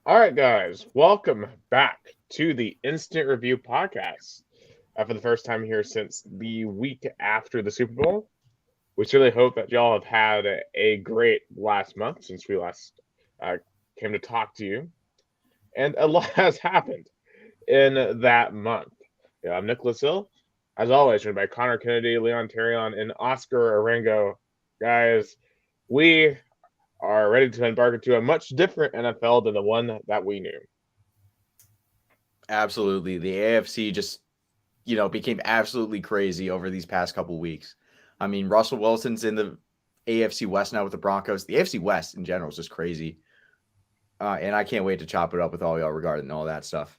All right, guys, welcome back to the Instant Review podcast. For the first time here since the week after the Super Bowl. We certainly hope that y'all have had a great last month since we last uh, came to talk to you. And a lot has happened in that month. I'm Nicholas Hill, as always, joined by Conor Kennedy, Leon Taryan, and Oscar Orengo. Guys, we are ready to embark into a much different NFL than the one that we knew. Absolutely. The AFC just, became absolutely crazy over these past couple weeks. I mean, Russell Wilson's in the AFC West now with the Broncos. The AFC West in general is just crazy. And I can't wait to chop it up with all y'all regarding all that stuff.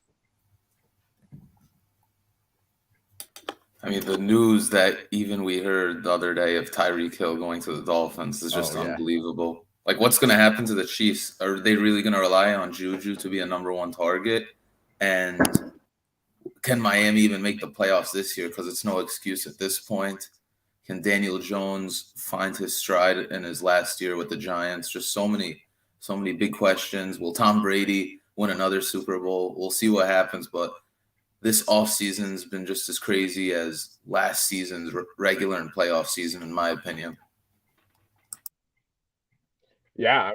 I mean, the news that even we heard the other day of Tyreek Hill going to the Dolphins is just unbelievable. Like, what's going to happen to the Chiefs? Are they really going to rely on Juju to be a number one target? And can Miami even make the playoffs this year? Because it's no excuse at this point. Can Daniel Jones find his stride in his last year with the Giants? Just so many big questions. Will Tom Brady win another Super Bowl? We'll see what happens, but this offseason has been just as crazy as last season's regular and playoff season, in my opinion. Yeah,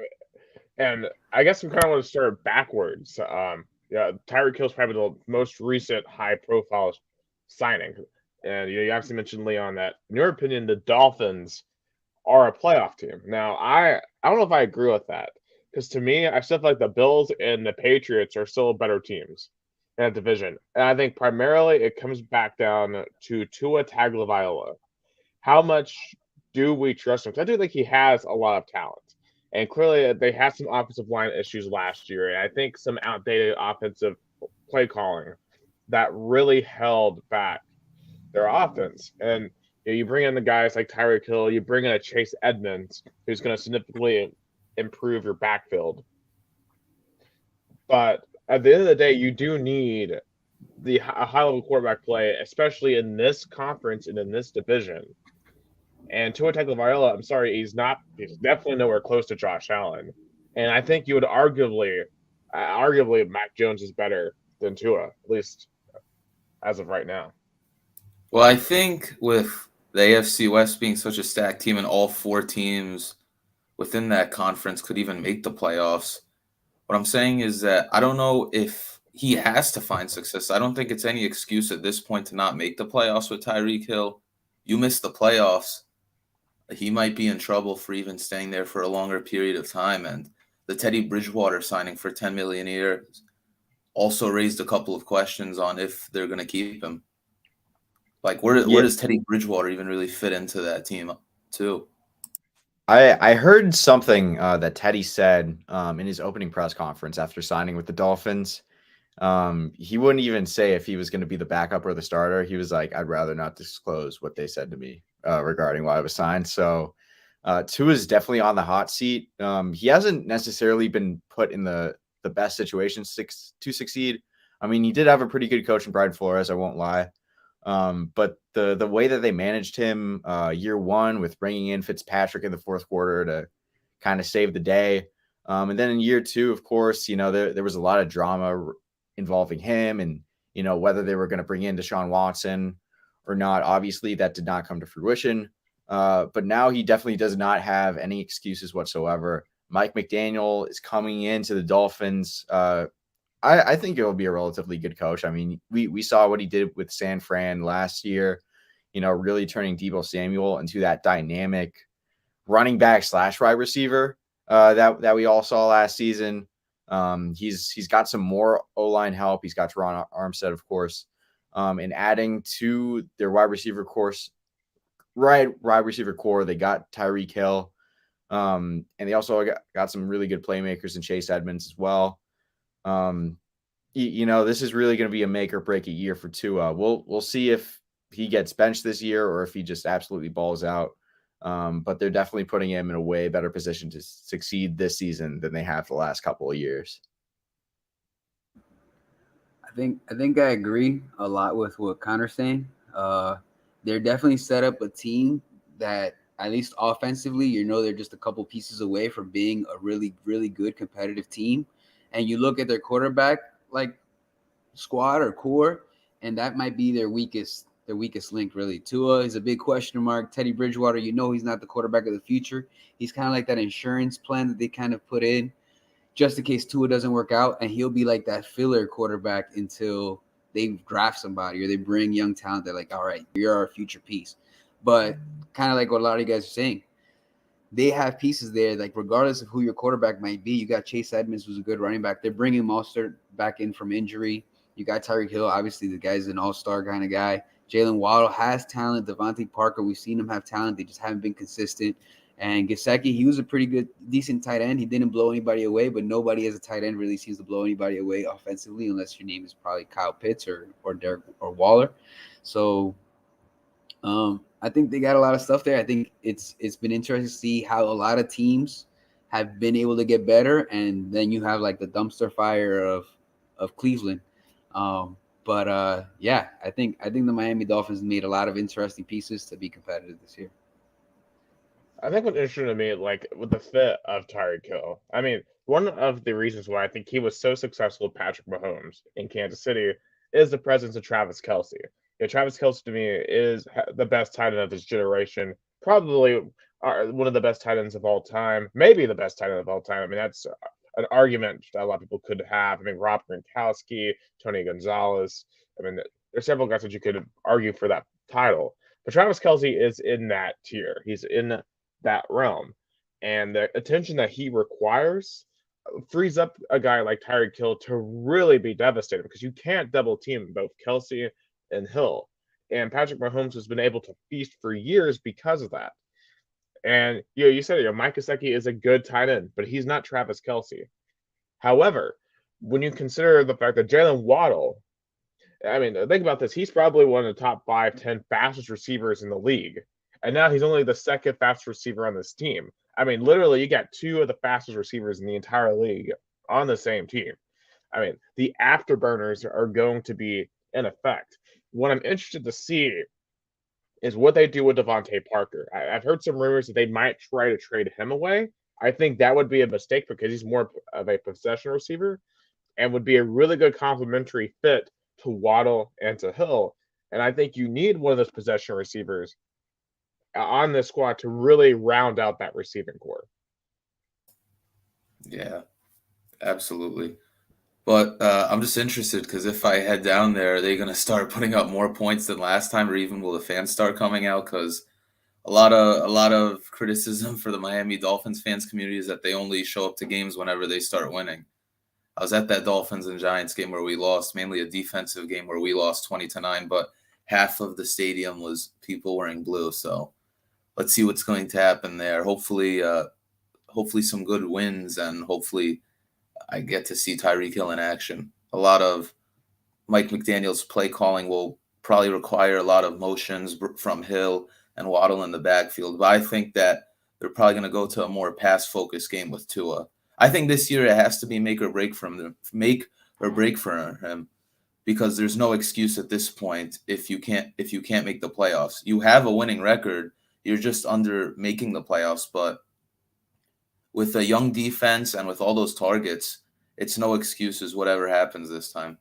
and I guess we kind of want to start backwards. Tyreek Hill's probably the most recent high-profile signing, and you obviously mentioned Leon that, in your opinion, the Dolphins are a playoff team. Now, I don't know if I agree with that because to me, I still feel like the Bills and the Patriots are still better teams in that division, and I think primarily it comes back down to Tua Tagovailoa. How much do we trust him? Because I do think he has a lot of talent. And clearly, they had some offensive line issues last year, and I think some outdated offensive play calling that really held back their offense. And you bring in the guys like Tyreek Hill, you bring in a Chase Edmonds, who's going to significantly improve your backfield. But at the end of the day, you do need the high level quarterback play, especially in this conference and in this division. And Tua Tagovailoa, I'm sorry, he's definitely nowhere close to Josh Allen. And I think you would arguably, Mac Jones is better than Tua, at least as of right now. Well, I think with the AFC West being such a stacked team and all four teams within that conference could even make the playoffs, what I'm saying is that I don't know if he has to find success. I don't think it's any excuse at this point to not make the playoffs with Tyreek Hill. You miss the playoffs, he might be in trouble for even staying there for a longer period of time. And the Teddy Bridgewater signing for $10 million a year also raised a couple of questions on if they're going to keep him. Like, where does Teddy Bridgewater even really fit into that team, too? I heard something that Teddy said in his opening press conference after signing with the Dolphins. He wouldn't even say if he was going to be the backup or the starter. He was like, I'd rather not disclose what they said to me regarding why I was signed. So Tua is definitely on the hot seat. He hasn't necessarily been put in the best situations to succeed. I mean, he did have a pretty good coach in Brian Flores, I won't lie. But the way that they managed him year one with bringing in Fitzpatrick in the fourth quarter to kind of save the day. And then in year two, of course, there was a lot of drama involving him and, whether they were going to bring in Deshawn Watson or not. Obviously, that did not come to fruition. But now he definitely does not have any excuses whatsoever. Mike McDaniel is coming into the Dolphins. I think it will be a relatively good coach. I mean, we saw what he did with San Fran last year, really turning Deebo Samuel into that dynamic running back / wide receiver that we all saw last season. He's got some more O-line help. He's got Teron Armstead, of course, and adding to their wide receiver core, they got Tyreek Hill, and they also got some really good playmakers in Chase Edmonds as well. This is really going to be a make or break a year for Tua. We'll see if he gets benched this year or if he just absolutely balls out. But they're definitely putting him in a way better position to succeed this season than they have the last couple of years. I think I agree a lot with what Conor's saying. They're definitely set up a team that, at least offensively, they're just a couple pieces away from being a really, really good competitive team. and you look at their quarterback like squad or core, and that might be their weakest link, really. Tua is a big question mark. Teddy Bridgewater, he's not the quarterback of the future. He's kind of like that insurance plan that they kind of put in just in case Tua doesn't work out, and he'll be like that filler quarterback until they draft somebody or they bring young talent. They're like, all right, you're our future piece. But kind of like what a lot of you guys are saying, they have pieces there, like regardless of who your quarterback might be. You got Chase Edmonds, who's a good running back. They're bringing Mostert back in from injury. You got Tyreek Hill. Obviously, the guy's an all-star kind of guy. Jalen Waddle has talent. Devontae Parker, we've seen him have talent. They just haven't been consistent. And Gesicki, he was a pretty good, decent tight end. He didn't blow anybody away, but nobody as a tight end really seems to blow anybody away offensively, unless your name is probably Kyle Pitts or Derek or Waller. So I think they got a lot of stuff there. I think it's been interesting to see how a lot of teams have been able to get better, and then you have like the dumpster fire of Cleveland. Yeah, I think the Miami Dolphins made a lot of interesting pieces to be competitive this year. I think what's interesting to me, like with the fit of Tyreek Hill, I mean, one of the reasons why I think he was so successful with Patrick Mahomes in Kansas City is the presence of Travis Kelce. Travis Kelce to me is the best tight end of his generation, probably one of the best tight ends of all time, maybe the best tight end of all time. I mean, that's an argument that a lot of people could have. I mean, Rob Gronkowski, Tony Gonzalez. I mean, there's several guys that you could argue for that title. But Travis Kelce is in that tier. He's in that realm. And the attention that he requires frees up a guy like Tyreek Hill to really be devastating, because you can't double team both Kelce and Hill. And Patrick Mahomes has been able to feast for years because of that. And you said it, Mike Gesicki is a good tight end, but he's not Travis Kelce. However, when you consider the fact that Jalen Waddle, I mean, think about this, he's probably one of the top 5-10 fastest receivers in the league. And now he's only the second fastest receiver on this team. I mean, literally, you got two of the fastest receivers in the entire league on the same team. I mean, the afterburners are going to be in effect. What I'm interested to see is what they do with Devontae Parker. I've heard some rumors that they might try to trade him away. I think that would be a mistake because he's more of a possession receiver and would be a really good complementary fit to Waddle and to Hill. And I think you need one of those possession receivers on this squad to really round out that receiving core. Yeah, absolutely. But I'm just interested because if I head down there, are they going to start putting up more points than last time, or even will the fans start coming out? Because a lot of criticism for the Miami Dolphins fans community is that they only show up to games whenever they start winning. I was at that Dolphins and Giants game where we lost, mainly a defensive game where we lost 20-9, but half of the stadium was people wearing blue. So let's see what's going to happen there. Hopefully some good wins, and hopefully I get to see Tyreek Hill in action. A lot of Mike McDaniel's play calling will probably require a lot of motions from Hill and Waddle in the backfield, but I think that they're probably going to go to a more pass-focused game with Tua. I think this year it has to be make or break for him, because there's no excuse at this point if you can't make the playoffs. You have a winning record, you're just under making the playoffs, but with a young defense and with all those targets, it's no excuses whatever happens this time.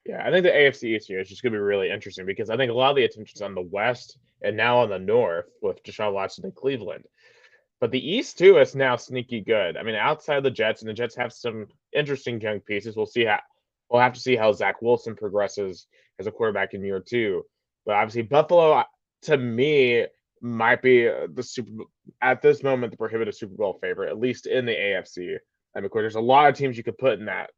Yeah, I think the AFC East here is just going to be really interesting because I think a lot of the attention's on the West and now on the North with Deshaun Watson in Cleveland. But the East, too, is now sneaky good. I mean, outside the Jets, and the Jets have some interesting young pieces. We'll have to see how Zach Wilson progresses as a quarterback in year two. But obviously, Buffalo, to me, might be at this moment the prohibitive Super Bowl favorite, at least in the AFC. And of course, there's a lot of teams you could put in that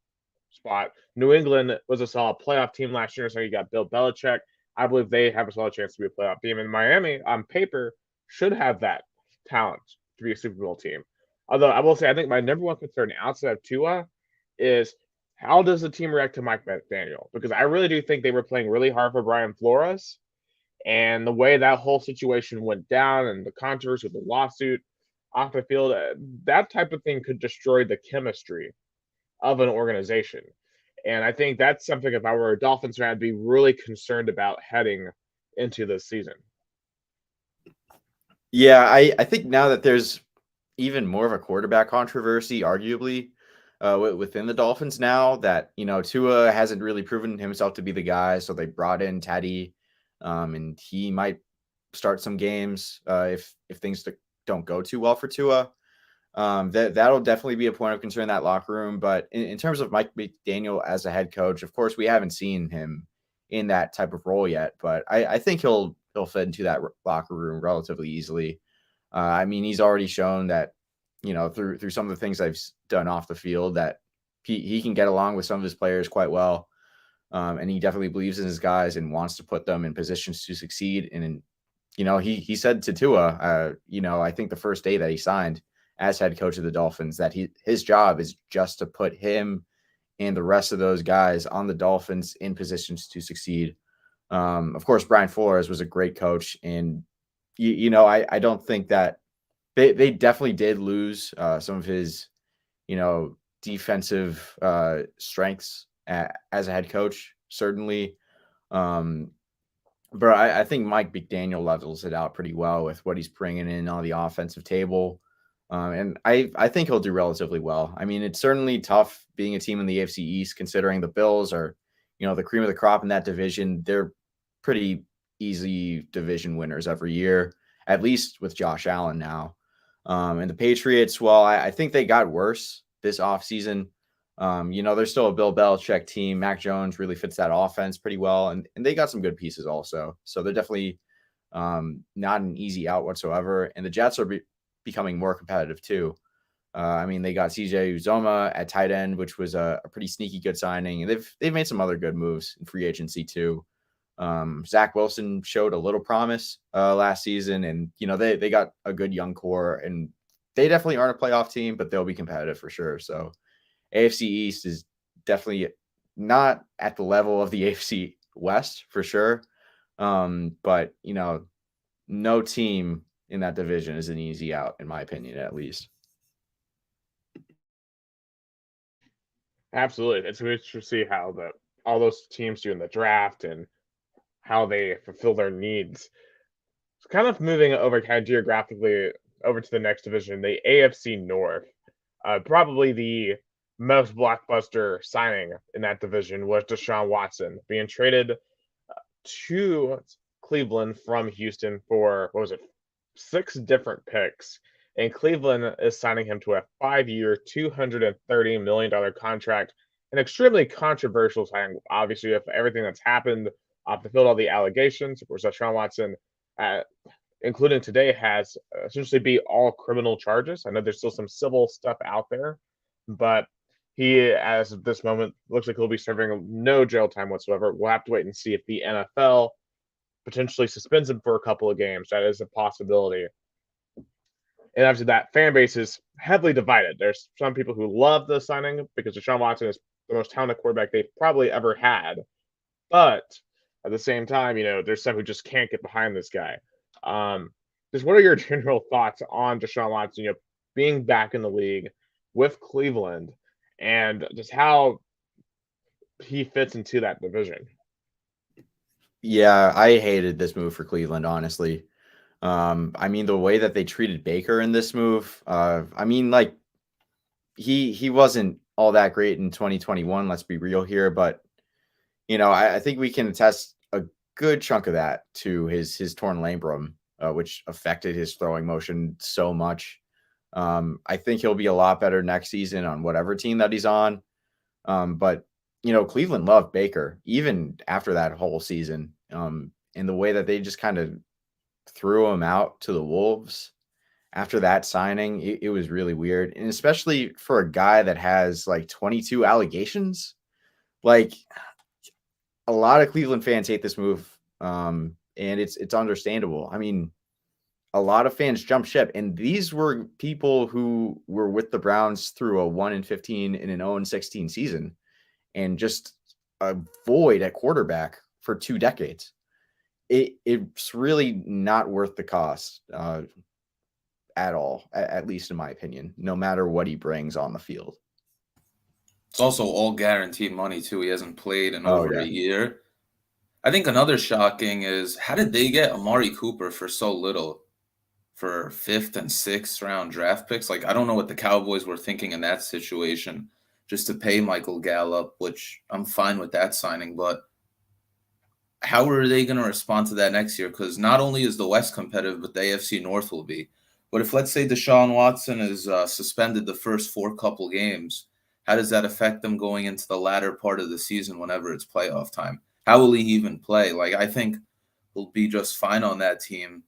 spot. New England was a solid playoff team last year, so you got Bill Belichick. I believe they have a solid chance to be a playoff team. And Miami, on paper, should have that talent to be a Super Bowl team. Although I will say, I think my number one concern outside of Tua is how does the team react to Mike McDaniel? Because I really do think they were playing really hard for Brian Flores, and the way that whole situation went down and the controversy with the lawsuit off the field, that type of thing could destroy the chemistry of an organization. And I think that's something, if I were a Dolphins fan, I'd be really concerned about heading into this season. Yeah, I think now that there's even more of a quarterback controversy, arguably, within the Dolphins now that, Tua hasn't really proven himself to be the guy. So they brought in Teddy, and he might start some games if things don't go too well for Tua. That'll definitely be a point of concern in that locker room. But in terms of Mike McDaniel as a head coach, of course, we haven't seen him in that type of role yet. But I think he'll fit into that locker room relatively easily. He's already shown that, through some of the things I've done off the field, that he can get along with some of his players quite well. And he definitely believes in his guys and wants to put them in positions to succeed. And, he said to Tua, I think the first day that he signed as head coach of the Dolphins, that his job is just to put him and the rest of those guys on the Dolphins in positions to succeed. Of course, Brian Flores was a great coach. And, I don't think that they definitely did lose some of his, defensive strengths as a head coach, certainly. But I think Mike McDaniel levels it out pretty well with what he's bringing in on the offensive table. And I think he'll do relatively well. It's certainly tough being a team in the AFC East, considering the Bills are, the cream of the crop in that division. They're pretty easy division winners every year, at least with Josh Allen now. And the Patriots, well, I think they got worse this offseason. They're still a Bill Belichick team. Mac Jones really fits that offense pretty well. And they got some good pieces also. So they're definitely not an easy out whatsoever. And the Jets are becoming more competitive too. They got CJ Uzoma at tight end, which was a pretty sneaky good signing. And they've made some other good moves in free agency too. Zach Wilson showed a little promise last season, and they got a good young core, and they definitely aren't a playoff team, but they'll be competitive for sure. So AFC East is definitely not at the level of the AFC West for sure. But no team in that division is an easy out, in my opinion, at least. Absolutely. It's interesting to see how all those teams do in the draft and how they fulfill their needs. It's kind of moving over kind of geographically over to the next division, the AFC North. Probably the most blockbuster signing in that division was Deshawn Watson being traded to Cleveland from Houston for, 6 different picks. And Cleveland is signing him to a 5-year, $230 million contract. An extremely controversial signing, obviously, with everything that's happened off the field, all the allegations. Of course, Deshaun Watson, including today, has essentially beat all criminal charges. I know there's still some civil stuff out there, but he, as of this moment, looks like he'll be serving no jail time whatsoever. We'll have to wait and see if the NFL potentially suspends him for a couple of games. That is a possibility. And after that, fan base is heavily divided. There's some people who love the signing because Deshaun Watson is the most talented quarterback they've probably ever had. But at the same time, there's some who just can't get behind this guy. Just what are your general thoughts on Deshaun Watson, being back in the league with Cleveland and just how he fits into that division? Yeah, I hated this move for Cleveland, honestly. The way that they treated Baker in this move, he wasn't all that great in 2021. Let's be real here, but I think we can attest a good chunk of that to his torn labrum, which affected his throwing motion so much. I think he'll be a lot better next season on whatever team that he's on. But Cleveland loved Baker even after that whole season. And the way that they just kind of threw him out to the Wolves after that signing, it was really weird. And especially for a guy that has like 22 allegations, like a lot of Cleveland fans hate this move. And it's understandable. A lot of fans jump ship, and these were people who were with the Browns through a 1-15 and an 0-16 season and just a void at quarterback for 2 decades. It's really not worth the cost at all, at least in my opinion, no matter what he brings on the field. It's also all guaranteed money too. He hasn't played in over a year. I think another shocking is, how did they get Amari Cooper for so little for 5th and 6th round draft picks? Like, I don't know what the Cowboys were thinking in that situation. just to pay Michael Gallup, which I'm fine with that signing. But how are they going to respond to that next year? Because not only is the West competitive, but the AFC North will be. But if, let's say, Deshawn Watson is suspended the first 4 couple games, how does that affect them going into the latter part of the season whenever it's playoff time? How will he even play? Like, I think he'll be just fine on that team.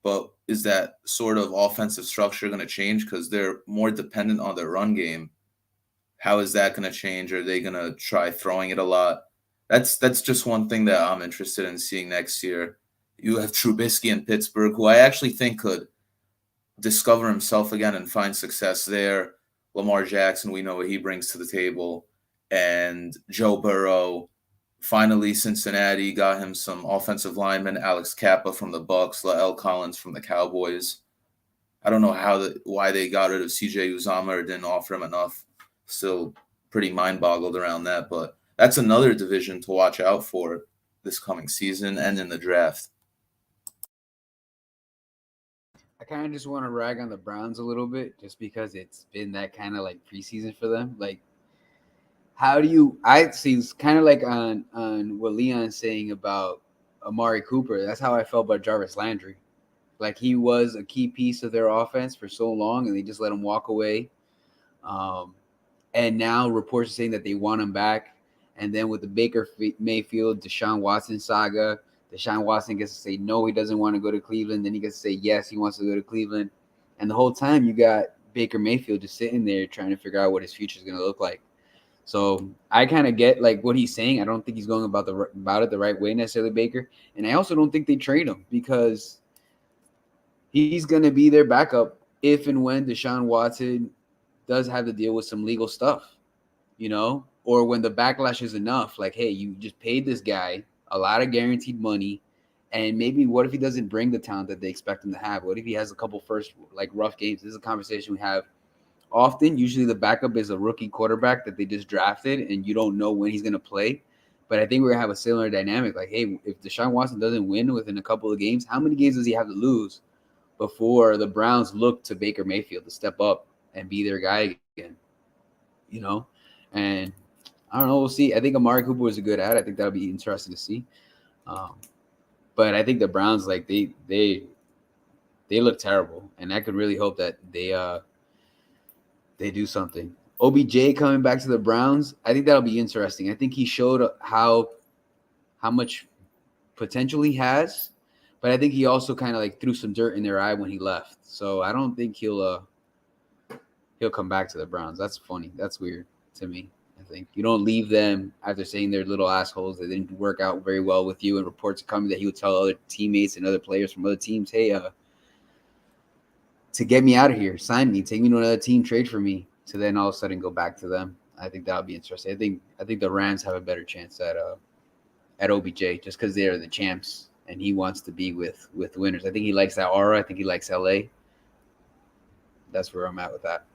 But is that sort of offensive structure going to change because they're more dependent on their run game? How is that going to change? Are they going to try throwing it a lot? That's just one thing that I'm interested in seeing next year. You have Trubisky in Pittsburgh, who I actually think could discover himself again and find success there. Lamar Jackson, we know what he brings to the table. And Joe Burrow, finally Cincinnati got him some offensive linemen, Alex Kappa from the Bucs, Lael Collins from the Cowboys. I don't know why they got rid of CJ Uzama or didn't offer him enough. Still pretty mind-boggled around that, but that's another division to watch out for this coming season and in the draft. I kind of just want to rag on the Browns a little bit just because it's been that kind of like preseason for them. Like, I see it's kind of like on what Leon's saying about Amari Cooper. That's how I felt about Jarvis Landry. Like, he was a key piece of their offense for so long, and they just let him walk away. And now reports are saying that they want him back. And then with the Baker Mayfield, Deshaun Watson saga, Deshaun Watson gets to say no, he doesn't want to go to Cleveland. Then he gets to say yes, he wants to go to Cleveland. And the whole time you got Baker Mayfield just sitting there trying to figure out what his future is going to look like. So I kind of get like what he's saying. I don't think he's going about it the right way necessarily, Baker. And I also don't think they trade him because he's going to be their backup if and when Deshaun Watson does have to deal with some legal stuff, or when the backlash is enough. Like, hey, you just paid this guy a lot of guaranteed money, and maybe what if he doesn't bring the talent that they expect him to have? What if he has a couple first rough games? This is a conversation we have often. Usually the backup is a rookie quarterback that they just drafted, and you don't know when he's going to play. But I think we're going to have a similar dynamic. Like, hey, if Deshaun Watson doesn't win within a couple of games, how many games does he have to lose before the Browns look to Baker Mayfield to step up and be their guy again? And I don't know. We'll see. I think Amari Cooper was a good ad. I think that'll be interesting to see. But I think the Browns, they look terrible, and I could really hope that they do something. OBJ coming back to the Browns, I think that'll be interesting. I think he showed how much potential he has, but I think he also kind of threw some dirt in their eye when he left. So I don't think he'll come back to the Browns. That's funny. That's weird to me. I think you don't leave them after saying they're little assholes. They didn't work out very well with you, and reports are coming that he would tell other teammates and other players from other teams, hey, to get me out of here, sign me, take me to another team, trade for me, to then all of a sudden go back to them. I think that would be interesting. I think the Rams have a better chance at OBJ just because they're the champs and he wants to be with winners. I think he likes that aura. I think he likes LA. That's where I'm at with that.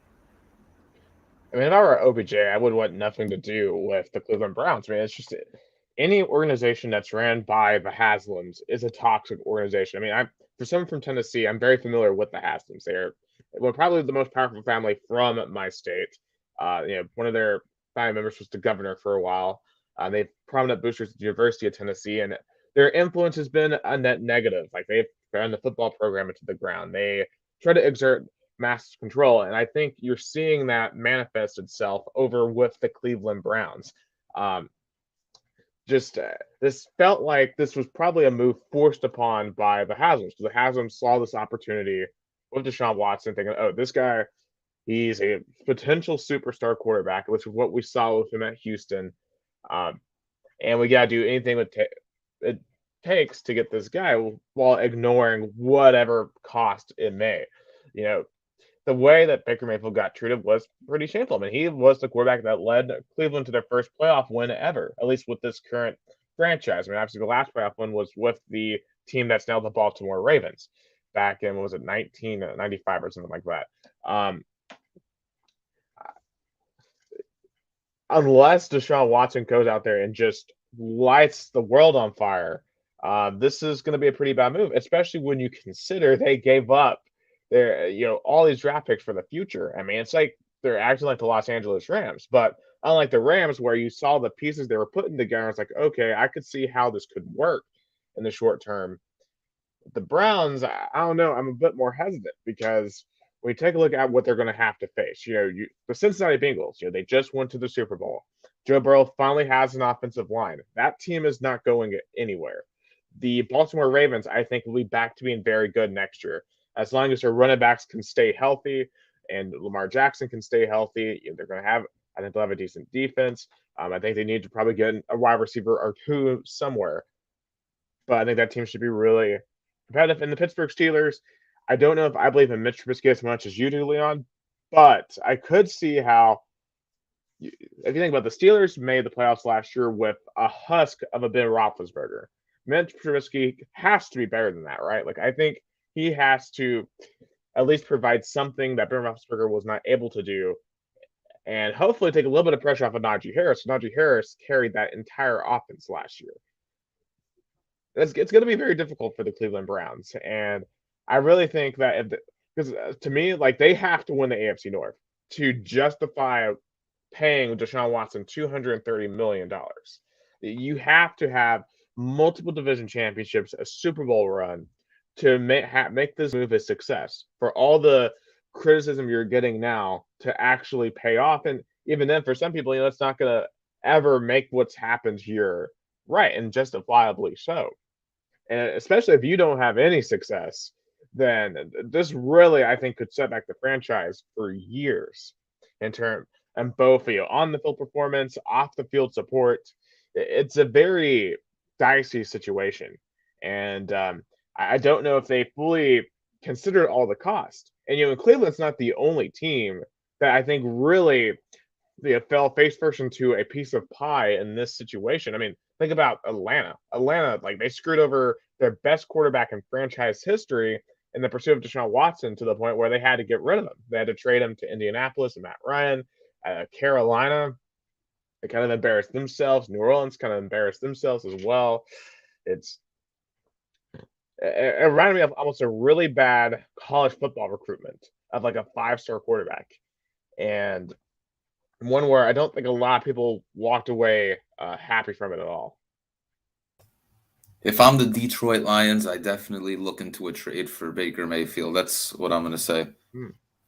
I mean, if I were OBJ, I would want nothing to do with the Cleveland Browns. I mean, it's just any organization that's ran by the Haslams is a toxic organization. I mean, for someone from Tennessee, I'm very familiar with the Haslams. They're probably the most powerful family from my state. One of their family members was the governor for a while. They've prominent boosters at the University of Tennessee, and their influence has been a net negative. Like, they've run the football program into the ground. They try to exert mass control, and I think you're seeing that manifest itself over with the Cleveland Browns. This felt like this was probably a move forced upon by the Haslams, because the Haslams saw this opportunity with Deshaun Watson, thinking, oh, this guy, he's a potential superstar quarterback, which is what we saw with him at Houston. And we got to do anything it takes to get this guy while ignoring whatever cost it may. The way that Baker Mayfield got treated was pretty shameful. I mean, he was the quarterback that led Cleveland to their first playoff win ever, at least with this current franchise. I mean, obviously the last playoff win was with the team that's now the Baltimore Ravens back in, 1995 or something like that. Unless Deshaun Watson goes out there and just lights the world on fire, this is going to be a pretty bad move, especially when you consider they gave up all these draft picks for the future. I mean, it's like they're acting like the Los Angeles Rams. But unlike the Rams, where you saw the pieces they were putting together, it's like, okay, I could see how this could work in the short term. The Browns, I don't know. I'm a bit more hesitant because when you take a look at what they're going to have to face, the Cincinnati Bengals, they just went to the Super Bowl. Joe Burrow finally has an offensive line. That team is not going anywhere. The Baltimore Ravens, I think, will be back to being very good next year. As long as their running backs can stay healthy and Lamar Jackson can stay healthy, they're going to have, I think they'll have a decent defense. I think they need to probably get a wide receiver or two somewhere. But I think that team should be really competitive. In the Pittsburgh Steelers, I don't know if I believe in Mitch Trubisky as much as you do, Leon, but I could see how, if you think about the Steelers made the playoffs last year with a husk of a Ben Roethlisberger. Mitch Trubisky has to be better than that, right? Like, I think he has to at least provide something that Ben Roethlisberger was not able to do, and hopefully take a little bit of pressure off of Najee Harris. Najee Harris carried that entire offense last year. It's going to be very difficult for the Cleveland Browns, and I really think that because to me, like, they have to win the AFC North to justify paying Deshawn Watson $230 million. You have to have multiple division championships, a Super Bowl run to make this move a success. For all the criticism you're getting now to actually pay off, and even then, for some people, it's not going to ever make what's happened here right, and justifiably so. And especially if you don't have any success, then this really, I think, could set back the franchise for years in terms and both on the field performance, off the field support. It's a very dicey situation, and I don't know if they fully considered all the cost. And Cleveland's not the only team that I think really fell face first into a piece of pie in this situation. I mean, think about Atlanta. Atlanta, like, they screwed over their best quarterback in franchise history in the pursuit of Deshaun Watson to the point where they had to get rid of him. They had to trade him to Indianapolis and Matt Ryan. Carolina, they kind of embarrassed themselves. New Orleans kind of embarrassed themselves as well. It reminded me of almost a really bad college football recruitment of like a 5-star quarterback. And one where I don't think a lot of people walked away happy from it at all. If I'm the Detroit Lions, I definitely look into a trade for Baker Mayfield. That's what I'm going to say.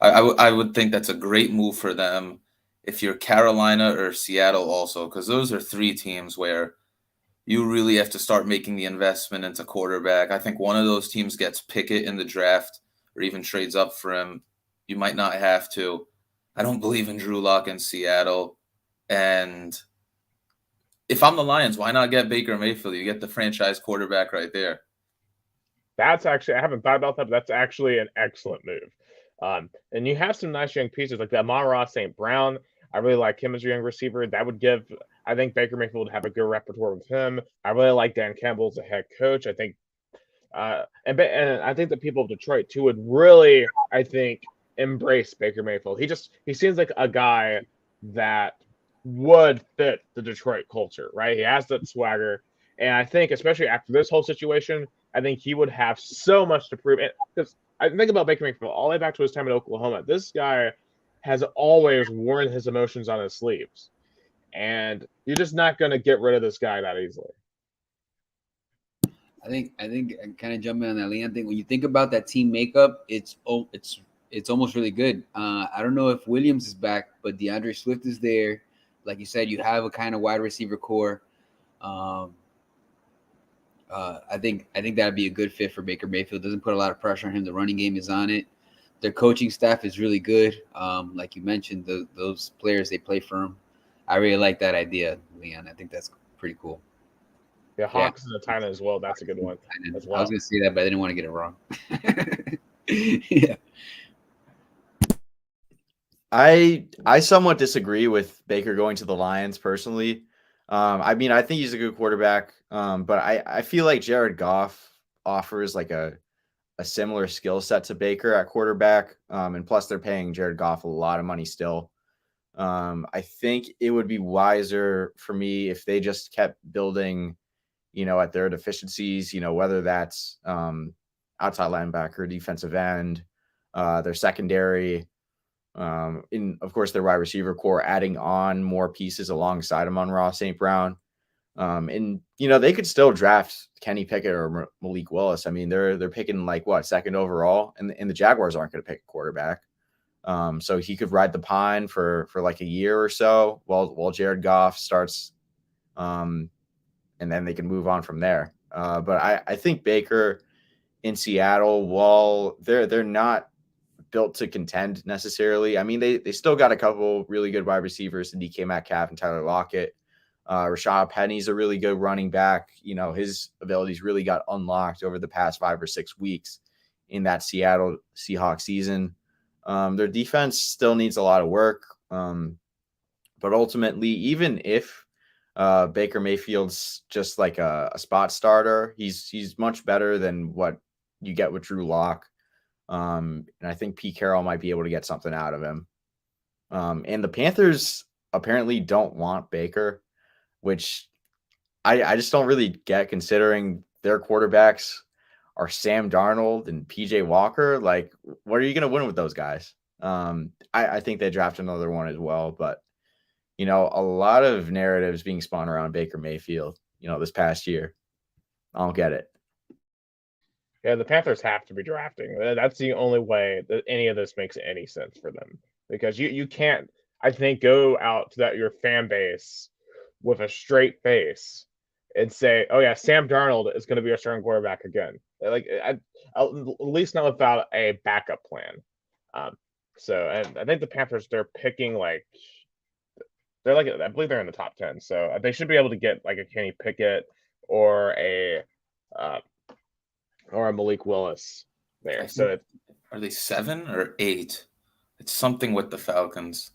I would think that's a great move for them. If you're Carolina or Seattle also, because those are 3 teams where you really have to start making the investment into quarterback. I think one of those teams gets Pickett in the draft or even trades up for him. You might not have to. I don't believe in Drew Lock in Seattle. And if I'm the Lions, why not get Baker Mayfield? You get the franchise quarterback right there. That's actually, I haven't thought about that, but that's actually an excellent move. And you have some nice young pieces like that. Amon-Ra St. Brown. I really like him as a young receiver. That would give, I think Baker Mayfield would have a good repertoire with him. I really like Dan Campbell as a head coach. I think, and I think the people of Detroit too would really, I think, embrace Baker Mayfield. He seems like a guy that would fit the Detroit culture, right? He has that swagger, and I think especially after this whole situation, I think he would have so much to prove. Because I think about Baker Mayfield all the way back to his time in Oklahoma. This guy has always worn his emotions on his sleeves, and you're just not going to get rid of this guy that easily. I think kind of jumping on that Leon thing. When you think about that team makeup, it's almost really good. I don't know if Williams is back, but DeAndre Swift is there. Like you said, you have a kind of wide receiver core. I think that'd be a good fit for Baker Mayfield. Doesn't put a lot of pressure on him. The running game is on it. Their coaching staff is really good. Like you mentioned, those players, they play for him. I really like that idea, Leon. I think that's pretty cool. Yeah, Hawks and the Titan as well. That's a good one as well. I was going to say that, but I didn't want to get it wrong. Yeah. I somewhat disagree with Baker going to the Lions personally. I mean, I think he's a good quarterback, but I feel like Jared Goff offers like a similar skill set to Baker at quarterback, and plus they're paying Jared Goff a lot of money still. I think it would be wiser for me if they just kept building, at their deficiencies, whether that's outside linebacker, defensive end, their secondary. In, of course, their wide receiver core, adding on more pieces alongside him on Ross St. Brown. And they could still draft Kenny Pickett or Malik Willis. I mean, they're picking like second overall, and the Jaguars aren't going to pick a quarterback. So he could ride the pine for like a year or so while Jared Goff starts, and then they can move on from there. But I think Baker in Seattle, while they're not built to contend necessarily. I mean, they still got a couple really good wide receivers in DK Metcalf and Tyler Lockett. Rashad Penny's a really good running back. His abilities really got unlocked over the past 5 or 6 weeks in that Seattle Seahawks season. Their defense still needs a lot of work. But ultimately, even if Baker Mayfield's just like a spot starter, he's much better than what you get with Drew Lock. And I think Pete Carroll might be able to get something out of him. And the Panthers apparently don't want Baker, which I just don't really get, considering their quarterbacks are Sam Darnold and PJ Walker. Like, what are you going to win with those guys? I think they draft another one as well, but a lot of narratives being spun around Baker Mayfield, this past year. I don't get it. Yeah, the Panthers have to be drafting. That's the only way that any of this makes any sense for them, because you can't, I think, go out to your fan base with a straight face and say, "Oh yeah, Sam Darnold is going to be our starting quarterback again." Like, at least not without a backup plan. And I think the Panthers, they're picking they're I believe they're in the top 10, so they should be able to get like a Kenny Pickett or a Malik Willis there. So are they 7 or 8? It's something with the Falcons.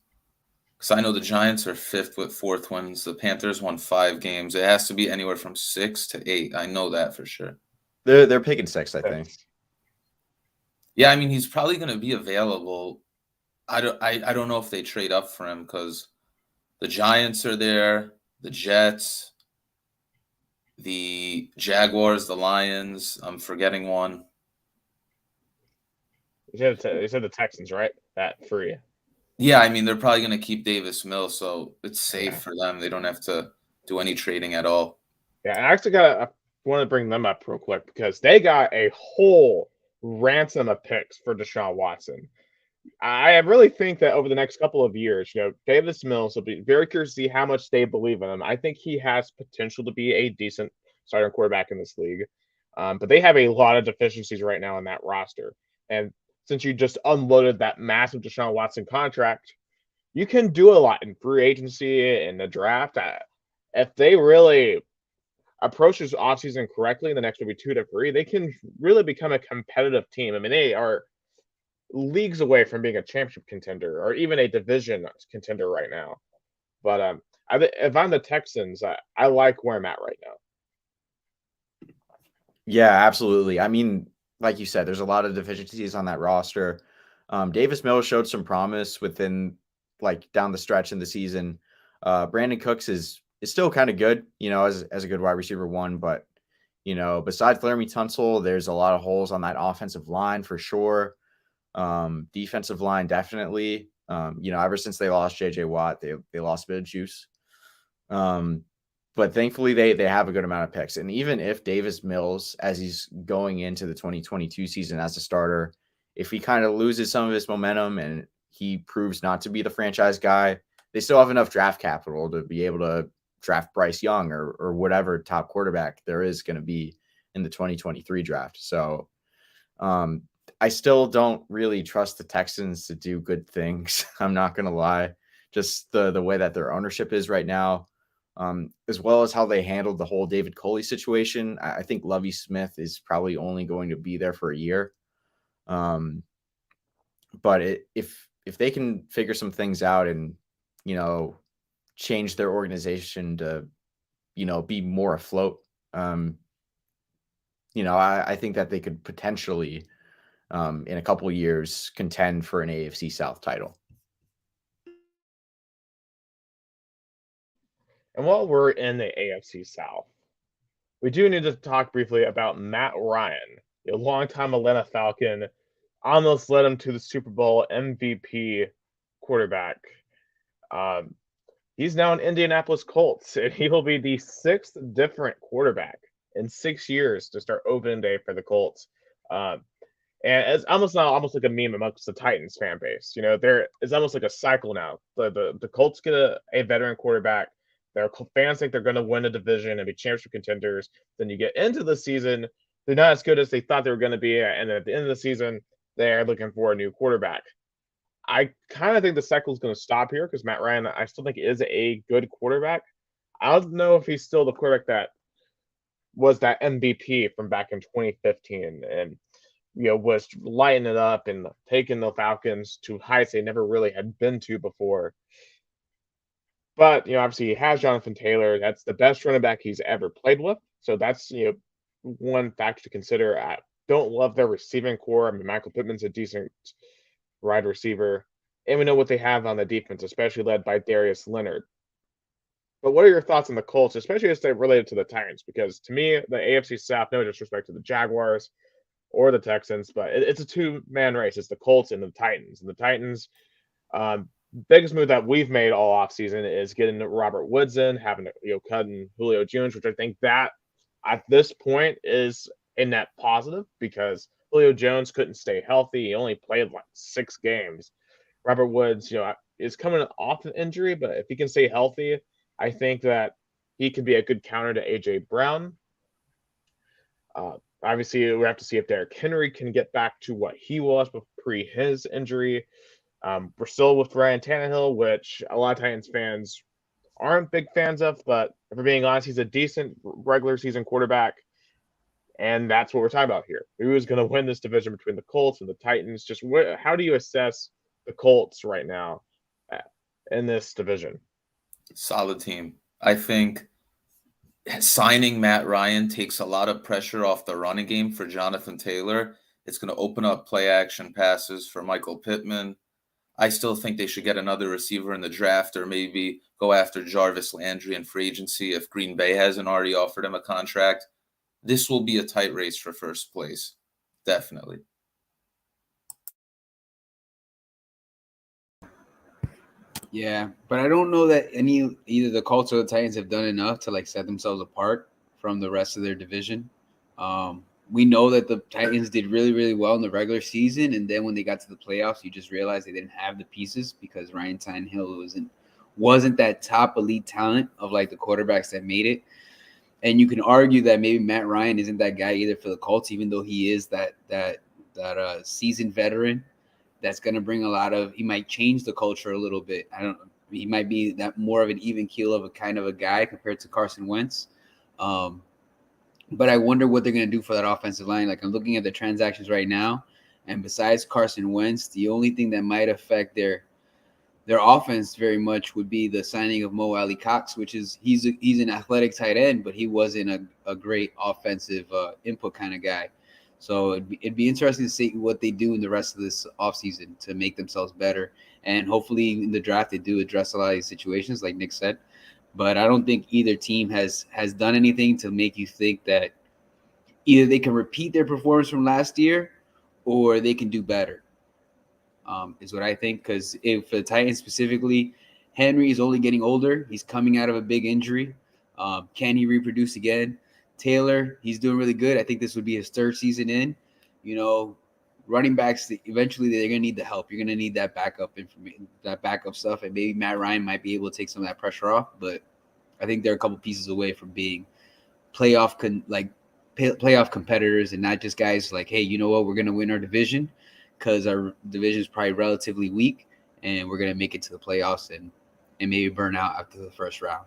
Because I know the Giants are 5th with 4th wins. The Panthers won 5 games. It has to be anywhere from 6 to 8. I know that for sure. They're picking 6, I think. Yeah, I mean, he's probably going to be available. I don't know if they trade up for him, because the Giants are there, the Jets, the Jaguars, the Lions. I'm forgetting one. You said the Texans, right? That free. Yeah, I mean, they're probably going to keep Davis Mills, so it's safe for them. They don't have to do any trading at all. Yeah, I actually I want to bring them up real quick, because they got a whole ransom of picks for Deshawn Watson. I really think that over the next couple of years, Davis Mills will be very curious to see how much they believe in him. I think he has potential to be a decent starting quarterback in this league. But they have a lot of deficiencies right now in that roster. And since you just unloaded that massive Deshaun Watson contract, you can do a lot in free agency and the draft. If they really approach this offseason correctly in the next maybe 2 to 3, they can really become a competitive team. I mean, they are leagues away from being a championship contender or even a division contender right now. But if I'm the Texans, I like where I'm at right now. Yeah, absolutely. I mean, like you said, there's a lot of deficiencies on that roster. Davis Mills showed some promise within, like, down the stretch in the season. Brandon Cooks is still kind of good, as a good wide receiver 1, but besides Laramie Tunsil, there's a lot of holes on that offensive line for sure. Defensive line, definitely. Ever since they lost JJ Watt, they lost a bit of juice. But thankfully they have a good amount of picks. And even if Davis Mills, as he's going into the 2022 season as a starter, if he kind of loses some of his momentum and he proves not to be the franchise guy, they still have enough draft capital to be able to draft Bryce Young or whatever top quarterback there is going to be in the 2023 draft. So I still don't really trust the Texans to do good things. I'm not going to lie. Just the way that their ownership is right now, as well as how they handled the whole David Coley situation. I think Lovie Smith is probably only going to be there for a year. But if they can figure some things out and, change their organization to, be more afloat, I think that they could potentially, in a couple of years, contend for an AFC South title. And while we're in the AFC South, we do need to talk briefly about Matt Ryan, a longtime Atlanta Falcon, almost led him to the Super Bowl MVP quarterback. He's now in Indianapolis Colts, and he will be the 6th different quarterback in 6 years to start opening day for the Colts. And it's almost like a meme amongst the Titans fan base. There is almost like a cycle now. The Colts get a veteran quarterback. Their fans think they're going to win a division and be championship contenders. Then you get into the season, they're not as good as they thought they were going to be, and at the end of the season, they're looking for a new quarterback. I kind of think the cycle is going to stop here because Matt Ryan, I still think, is a good quarterback. I don't know if he's still the quarterback that was that MVP from back in 2015 and was lighting it up and taking the Falcons to heights they never really had been to before. But obviously he has Jonathan Taylor. That's the best running back he's ever played with. So that's one factor to consider. I don't love their receiving core. I mean, Michael Pittman's a decent wide receiver, and we know what they have on the defense, especially led by Darius Leonard. But what are your thoughts on the Colts, especially as they're related to the Titans? Because to me, the AFC South, no disrespect to the Jaguars or the Texans, but it's a two-man race. It's the Colts and the Titans. And the Titans, biggest move that we've made all offseason is getting Robert Woods in, having cutting Julio Jones, which I think that at this point is a net positive because Julio Jones couldn't stay healthy. He only played like 6 games. Robert Woods, is coming off an injury, but if he can stay healthy, I think that he could be a good counter to A.J. Brown. Obviously, we have to see if Derrick Henry can get back to what he was pre his injury. We're still with Ryan Tannehill, which a lot of Titans fans aren't big fans of, but if we're being honest, he's a decent regular season quarterback. And that's what we're talking about here. Who is going to win this division between the Colts and the Titans? Just how do you assess the Colts right now in this division? Solid team. I think signing Matt Ryan takes a lot of pressure off the running game for Jonathan Taylor. It's going to open up play action passes for Michael Pittman. I still think they should get another receiver in the draft or maybe go after Jarvis Landry in free agency if Green Bay hasn't already offered him a contract. This will be a tight race for first place. Definitely. Yeah, but I don't know that either the Colts or the Titans have done enough to set themselves apart from the rest of their division. We know that the Titans did really, really well in the regular season, and then when they got to the playoffs, you just realized they didn't have the pieces because Ryan Tannehill wasn't that top elite talent of the quarterbacks that made it. And you can argue that maybe Matt Ryan isn't that guy either for the Colts, even though he is that seasoned veteran. That's going to bring he might change the culture a little bit. He might be that more of an even keel of a kind of a guy compared to Carson Wentz. But I wonder what they're going to do for that offensive line. I'm looking at the transactions right now, and besides Carson Wentz, the only thing that might affect their offense very much would be the signing of Mo Alley Cox, which is he's an athletic tight end, but he wasn't a great offensive input kind of guy. So it'd be interesting to see what they do in the rest of this offseason to make themselves better. And hopefully in the draft, they do address a lot of these situations, like Nick said. But I don't think either team has done anything to make you think that either they can repeat their performance from last year or they can do better, is what I think. Because if for the Titans specifically, Henry is only getting older. He's coming out of a big injury. Can he reproduce again? Taylor, he's doing really good. I think this would be his 3rd season in. Running backs, eventually they're going to need the help. You're going to need that backup information, that backup stuff, and maybe Matt Ryan might be able to take some of that pressure off. But I think they're a couple pieces away from being playoff competitors and not just guys hey, you know what, we're going to win our division because our division is probably relatively weak, and we're going to make it to the playoffs and maybe burn out after the first round.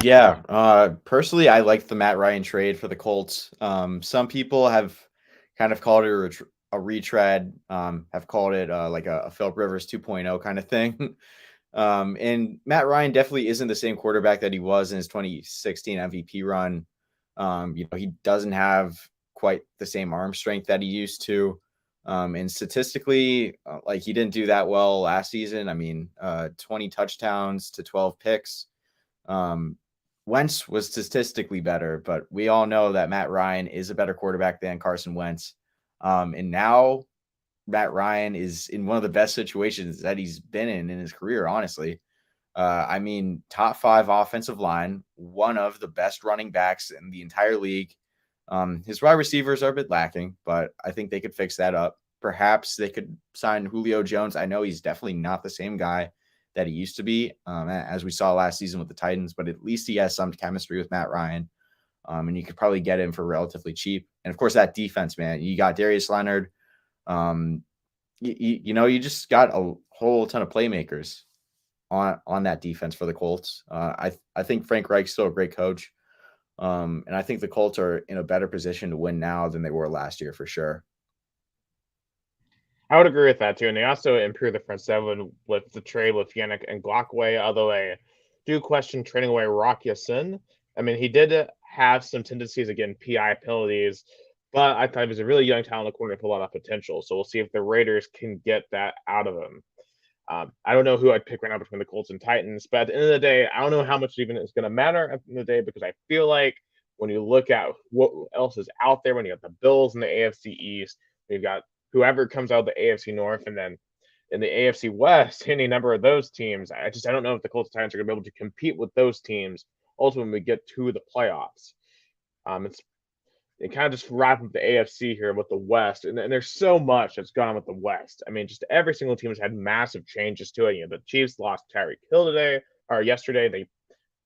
Yeah, personally, I like the Matt Ryan trade for the Colts. Some people have kind of called it a retread, have called it like a Philip Rivers 2.0 kind of thing. And Matt Ryan definitely isn't the same quarterback that he was in his 2016 MVP run. He doesn't have quite the same arm strength that he used to. And statistically, he didn't do that well last season. I mean, 20 touchdowns to 12 picks. Wentz was statistically better, but we all know that Matt Ryan is a better quarterback than Carson Wentz. And now Matt Ryan is in one of the best situations that he's been in his career, honestly. I mean, top 5 offensive line, one of the best running backs in the entire league. His wide receivers are a bit lacking, but I think they could fix that up. Perhaps they could sign Julio Jones. I know he's definitely not the same guy that he used to be, as we saw last season with the Titans, but at least he has some chemistry with Matt Ryan. And you could probably get him for relatively cheap. And of course, that defense, man, you got Darius Leonard. You just got a whole ton of playmakers on that defense for the Colts. I think Frank Reich's still a great coach. And I think the Colts are in a better position to win now than they were last year for sure. I would agree with that too. And they also improved the front seven with the trade with Yannick and Ngakwe, although I do question trading away Rock Ya-Sin. I mean, he did have some tendencies again, PI penalties, but I thought he was a really young, talented corner with a lot of potential. So we'll see if the Raiders can get that out of him. I don't know who I'd pick right now between the Colts and Titans, but at the end of the day, I don't know how much even it's going to matter at the end of the day, because I feel like when you look at what else is out there, when you got the Bills in the AFC East, you've got whoever comes out of the AFC North, and then in the AFC West, any number of those teams, I don't know if the Colts and Titans are going to be able to compete with those teams ultimately when we get to the playoffs. It kind of just wrap up the AFC here with the West, and there's so much that's gone on with the West. I mean, just every single team has had massive changes to it. You know, the Chiefs lost Tyreek Hill yesterday. They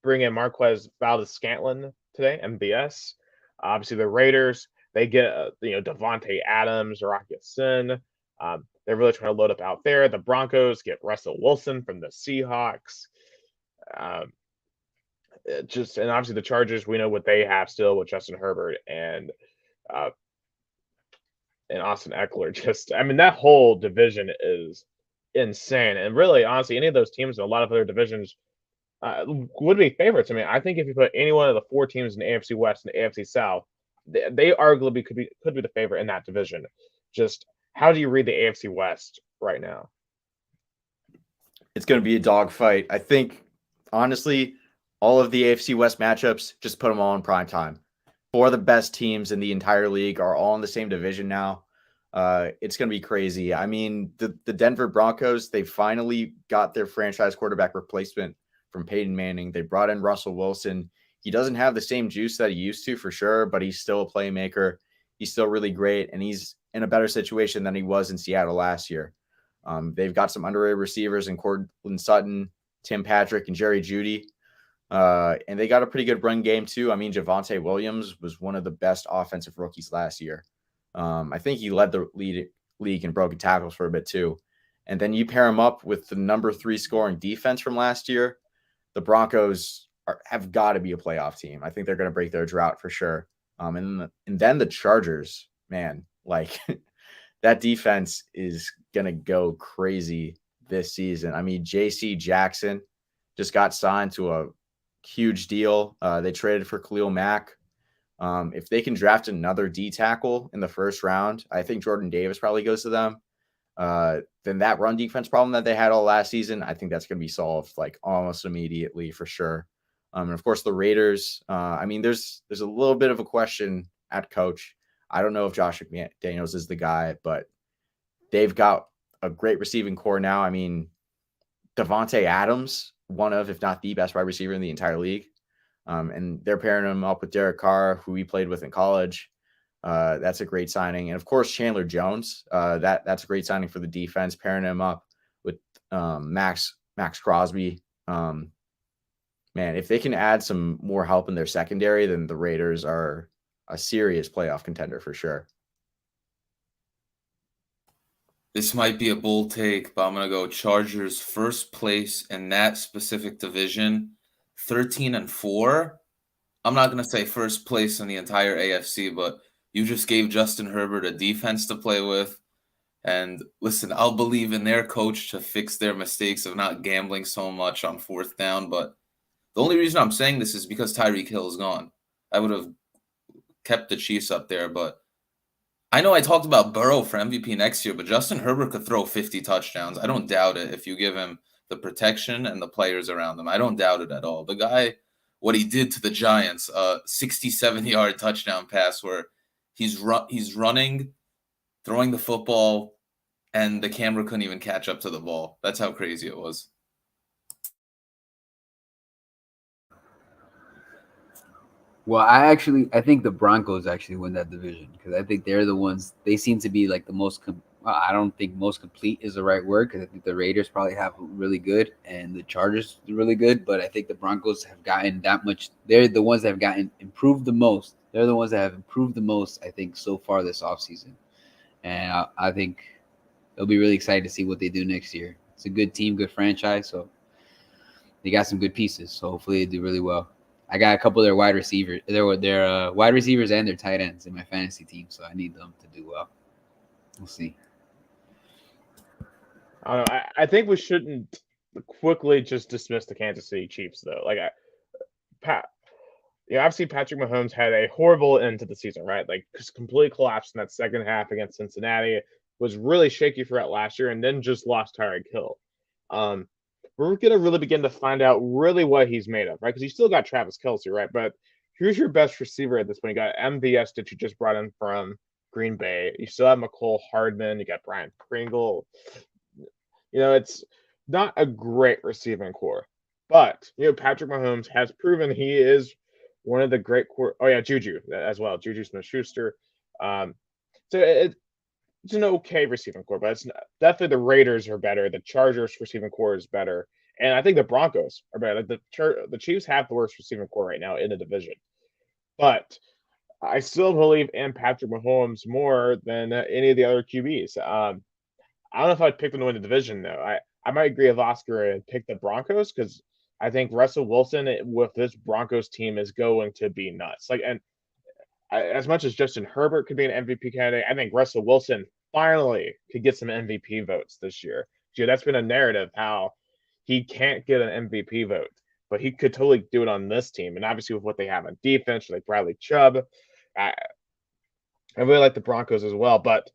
bring in Marquez Valdes-Scantling today, MVS. Obviously, the Raiders, they get Devontae Adams, Rock Ya-Sin. They're really trying to load up out there. The Broncos get Russell Wilson from the Seahawks. And obviously the Chargers, we know what they have still with Justin Herbert and Austin Eckler. I mean, that whole division is insane. And really, honestly, any of those teams in a lot of other divisions would be favorites. I mean, I think if you put any one of the 4 teams in the AFC West and the AFC South, they arguably could be the favorite in that division. Just how do you read the AFC West right now? It's going to be a dogfight. I think, honestly, all of the AFC West matchups, just put them all in prime time. 4 of the best teams in the entire league are all in the same division now. It's going to be crazy. I mean, the Denver Broncos, they finally got their franchise quarterback replacement from Peyton Manning. They brought in Russell Wilson. He doesn't have the same juice that he used to for sure, but he's still a playmaker. He's still really great, and he's in a better situation than he was in Seattle last year. They've got some underrated receivers in Courtland Sutton, Tim Patrick, and Jerry Jeudy. And they got a pretty good run game too. I mean, Javonte Williams was one of the best offensive rookies last year. I think he led the league in broken tackles for a bit too. And then you pair him up with the number 3 scoring defense from last year. The Broncos have got to be a playoff team. I think they're going to break their drought for sure. And then the Chargers, man, like that defense is going to go crazy this season. I mean, J.C. Jackson just got signed to a huge deal. They traded for Khalil Mack. If they can draft another D tackle in the first round, I think Jordan Davis probably goes to them. Then that run defense problem that they had all last season, I think that's going to be solved like almost immediately for sure. And of course the Raiders, I mean, there's a little bit of a question at coach. I don't know if Josh McDaniels is the guy, but they've got a great receiving core now. I mean, Devontae Adams, one of, if not the best wide receiver in the entire league. And they're pairing him up with Derek Carr, who he played with in college. That's a great signing. And of course, Chandler Jones, that's a great signing for the defense, pairing him up with Max Crosby. Man, if they can add some more help in their secondary, then the Raiders are a serious playoff contender for sure. This might be a bold take, but I'm going to go Chargers first place in that specific division, 13-4. I'm not going to say first place in the entire AFC, but you just gave Justin Herbert a defense to play with. And listen, I'll believe in their coach to fix their mistakes of not gambling so much on 4th down. But the only reason I'm saying this is because Tyreek Hill is gone. I would have kept the Chiefs up there, but I know I talked about Burrow for MVP next year, but Justin Herbert could throw 50 touchdowns. I don't doubt it if you give him the protection and the players around him. I don't doubt it at all. The guy, what he did to the Giants, 67-yard touchdown pass where he's running, throwing the football, and the camera couldn't even catch up to the ball. That's how crazy it was. Well, I think the Broncos actually win that division because I think they're the ones. They seem to be like the most. I don't think most complete is the right word because I think the Raiders probably have really good and the Chargers are really good, but I think the Broncos have gotten that much. They're the ones that have gotten improved the most. They're the ones that have improved the most, I think, so far this offseason. And I think it'll be really exciting to see what they do next year. It's a good team, good franchise, so they got some good pieces. So hopefully they do really well. I got a couple of their wide receivers. Their wide receivers and their tight ends in my fantasy team, so I need them to do well. We'll see. I don't know. I think we shouldn't quickly just dismiss the Kansas City Chiefs, though. Like, obviously Patrick Mahomes had a horrible end to the season, right? Like, just completely collapsed in that second half against Cincinnati. Was really shaky throughout last year, and then just lost Tyreek Hill. We're gonna really begin to find out really what he's made of, right? Because you still got Travis Kelce, right? But who's your best receiver at this point? You got MVS that you just brought in from Green Bay. You still have McCole Hardman. You got Brian Pringle. It's not a great receiving core, but Patrick Mahomes has proven he is one of the great core. Oh yeah, Juju as well. Juju Smith-Schuster. So it's an okay receiving core, but it's definitely the Raiders are better. The Chargers receiving core is better, and I think the Broncos are better. The Chiefs have the worst receiving core right now in the division, but I still believe in Patrick Mahomes more than any of the other QBs. I don't know if I'd pick them to win the division though. I might agree with Oscar and pick the Broncos because I think Russell Wilson with this Broncos team is going to be nuts. As much as Justin Herbert could be an MVP candidate, I think Russell Wilson finally could get some MVP votes this year. That's been a narrative how he can't get an MVP vote, but he could totally do it on this team. And obviously with what they have on defense, like Bradley Chubb, I really like the Broncos as well, but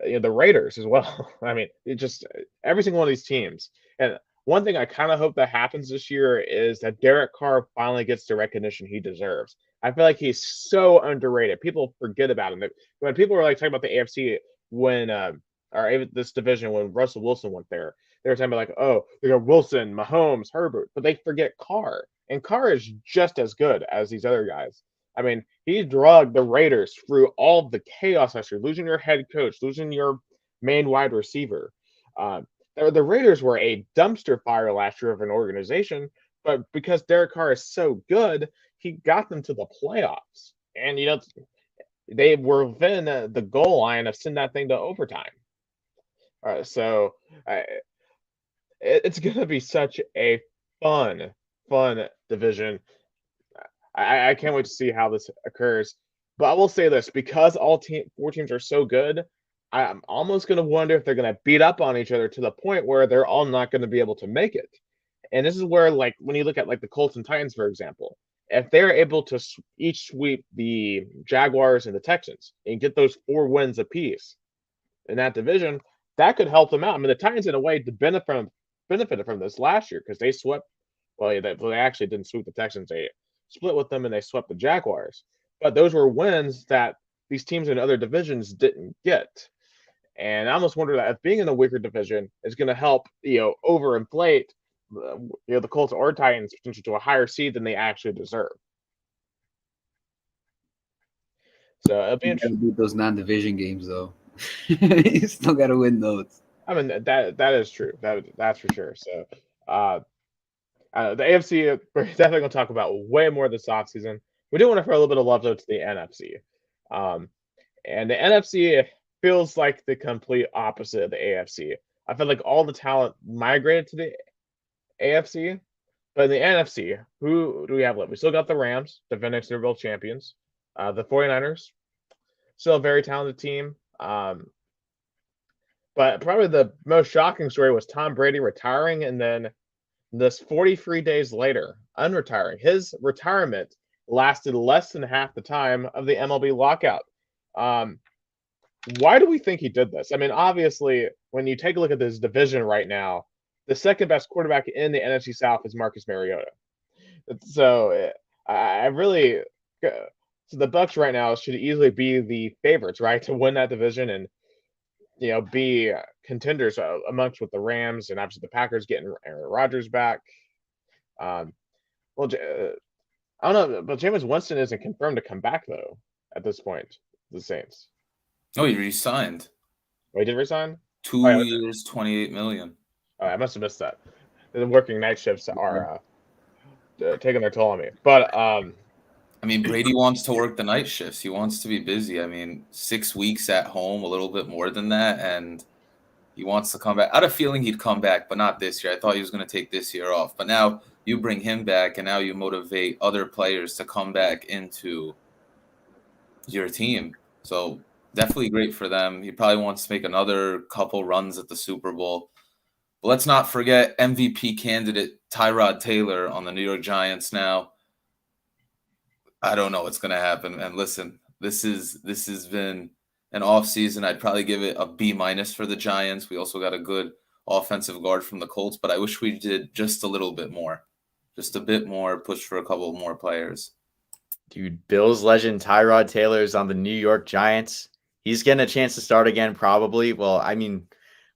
the Raiders as well. I mean, it just every single one of these teams. And one thing I kind of hope that happens this year is that Derek Carr finally gets the recognition he deserves. I feel like he's so underrated. People forget about him. When people were talking about the AFC when or this division when Russell Wilson went there, they were talking about they got Wilson, Mahomes, Herbert, but they forget Carr. And Carr is just as good as these other guys. I mean, he dragged the Raiders through all the chaos last year, losing your head coach, losing your main wide receiver. The Raiders were a dumpster fire last year of an organization, but because Derek Carr is so good, he got them to the playoffs. And, they were within the goal line of sending that thing to overtime. So it's going to be such a fun division. I can't wait to see how this occurs. But I will say this, because all four teams are so good, I'm almost going to wonder if they're going to beat up on each other to the point where they're all not going to be able to make it. And this is where, when you look at the Colts and Titans, for example, if they're able to each sweep the Jaguars and the Texans and get those 4 wins apiece in that division, that could help them out. I mean, the Titans, in a way, benefited from this last year because they swept. Well, they actually didn't sweep the Texans. They split with them and they swept the Jaguars. But those were wins that these teams in other divisions didn't get. And I almost wonder that if being in a weaker division is going to help, overinflate the Colts or Titans potentially to a higher seed than they actually deserve. So it'll be interesting. Beat those non-division games though. You still got to win those. I mean that is true. That's for sure. So the AFC, we're definitely going to talk about way more this offseason. We do want to throw a little bit of love though to the NFC. And the NFC feels like the complete opposite of the AFC. I feel like all the talent migrated to the AFC, but in the NFC, who do we have left? We still got the Rams, defending Super Bowl champions. The 49ers, still a very talented team. But probably the most shocking story was Tom Brady retiring, and then this 43 days later, unretiring. His retirement lasted less than half the time of the MLB lockout. Why do we think he did this? I mean, obviously, when you take a look at this division right now, the second best quarterback in the NFC South is Marcus Mariota. So so the Bucs right now should easily be the favorites, right, to win that division and be contenders amongst with the Rams and obviously the Packers getting Aaron Rodgers back. Um, well, I don't know, but Jameis Winston isn't confirmed to come back though at this point. The Saints. Oh, he resigned. Oh, he did resign? 2 years, $28 million. I must have missed that. The working night shifts are taking their toll on me. But I mean, Brady wants to work the night shifts. He wants to be busy. I mean, 6 weeks at home, a little bit more than that, and he wants to come back. I had a feeling he'd come back, but not this year. I thought he was going to take this year off. But now you bring him back, and now you motivate other players to come back into your team. So definitely great for them. He probably wants to make another couple runs at the Super Bowl. But let's not forget MVP candidate Tyrod Taylor on the New York Giants now. I don't know what's going to happen. And listen, this has been an offseason. I'd probably give it a B- for the Giants. We also got a good offensive guard from the Colts, but I wish we did just a little bit more. Just a bit more, push for a couple more players. Dude, Bills legend Tyrod Taylor's on the New York Giants. He's getting a chance to start again, probably. Well, I mean,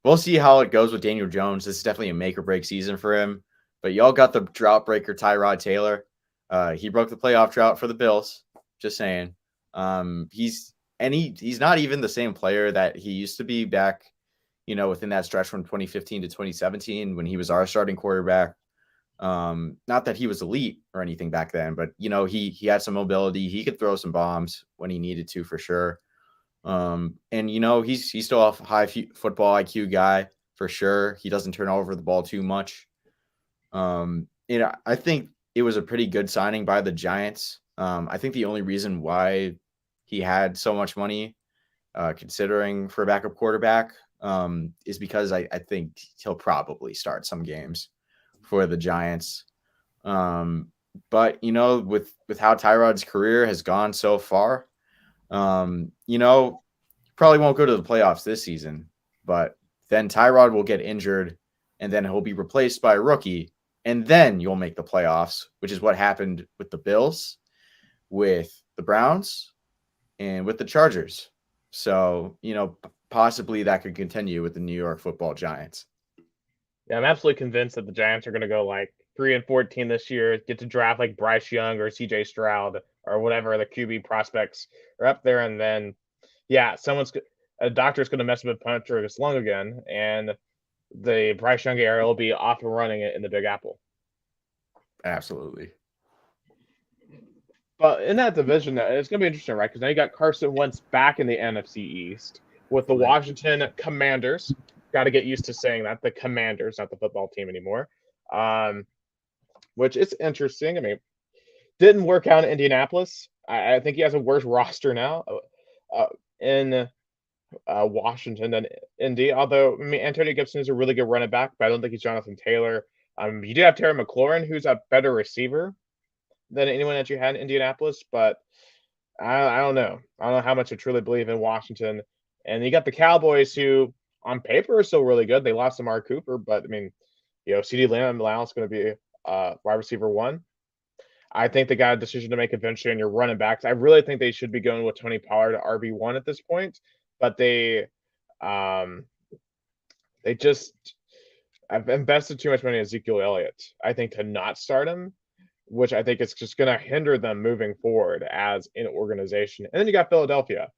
we'll see how it goes with Daniel Jones. This is definitely a make or break season for him. But y'all got the drought breaker, Tyrod Taylor. He broke the playoff drought for the Bills. Just saying. He's not even the same player that he used to be back, within that stretch from 2015 to 2017 when he was our starting quarterback. Not that he was elite or anything back then, but he had some mobility. He could throw some bombs when he needed to, for sure. And he's still a high football IQ guy for sure. He doesn't turn over the ball too much. I think it was a pretty good signing by the Giants. I think the only reason why he had so much money, considering for a backup quarterback, is because I think he'll probably start some games for the Giants. But with how Tyrod's career has gone so far, probably won't go to the playoffs this season, but then Tyrod will get injured and then he'll be replaced by a rookie, and then you'll make the playoffs, which is what happened with the Bills, with the Browns, and with the Chargers. So, possibly that could continue with the New York Football Giants. Yeah, I'm absolutely convinced that the Giants are going to go like 3-14 this year, get to draft like Bryce Young or CJ Stroud or whatever the QB prospects are up there. And then, a doctor's going to mess with a punch or his lung again. And the Bryce Young era will be off and running in the Big Apple. Absolutely. But in that division, it's going to be interesting, right? Because now you got Carson Wentz back in the NFC East with the Washington Commanders. Got to get used to saying that, the Commanders, not the football team anymore. Which is interesting. I mean, didn't work out in Indianapolis. I think he has a worse roster now in Washington than Indy. Although, I mean, Antonio Gibson is a really good running back, but I don't think he's Jonathan Taylor. You do have Terry McLaurin, who's a better receiver than anyone that you had in Indianapolis, but I don't know. I don't know how much I truly believe in Washington. And you got the Cowboys, who on paper are still really good. They lost to Amari Cooper, but I mean, CeeDee Lamb is going to be wide receiver 1. I think they got a decision to make eventually on your running backs. I really think they should be going with Tony Pollard at RB1 at this point, but I've invested too much money in Ezekiel Elliott, I think, to not start him, which I think is just going to hinder them moving forward as an organization. And then you got Philadelphia,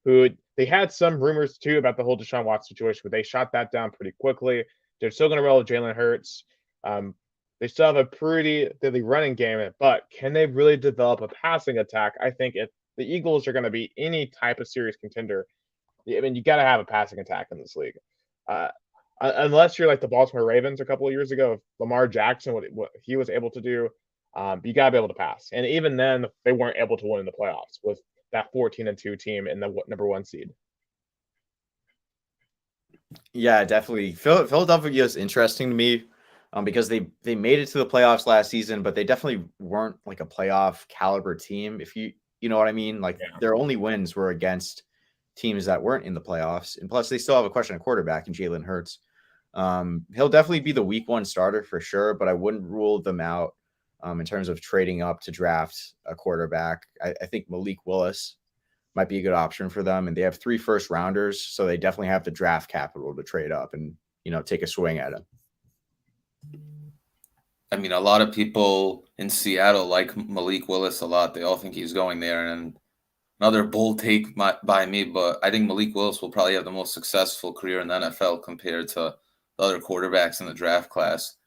who they had some rumors too about the whole Deshawn Watson situation, but they shot that down pretty quickly. They're still going to roll with Jalen Hurts. They still have a pretty deadly running game, but can they really develop a passing attack? I think if the Eagles are going to be any type of serious contender, I mean, you got to have a passing attack in this league. Unless you're like the Baltimore Ravens a couple of years ago, Lamar Jackson, what he was able to do, you got to be able to pass. And even then, they weren't able to win in the playoffs with that 14-2 team in the number 1 seed. Yeah, definitely. Philadelphia is interesting to me because they made it to the playoffs last season, but they definitely weren't like a playoff caliber team. If you know what I mean? Like their only wins were against teams that weren't in the playoffs. And plus they still have a question of quarterback in Jalen Hurts. He'll definitely be the week 1 starter for sure, but I wouldn't rule them out in terms of trading up to draft a quarterback. I think Malik Willis might be a good option for them. And they have 3 first rounders, so they definitely have the draft capital to trade up and, take a swing at him. I mean, a lot of people in Seattle like Malik Willis a lot. They all think he's going there. And another bold take by me, but I think Malik Willis will probably have the most successful career in the NFL compared to the other quarterbacks in the draft class.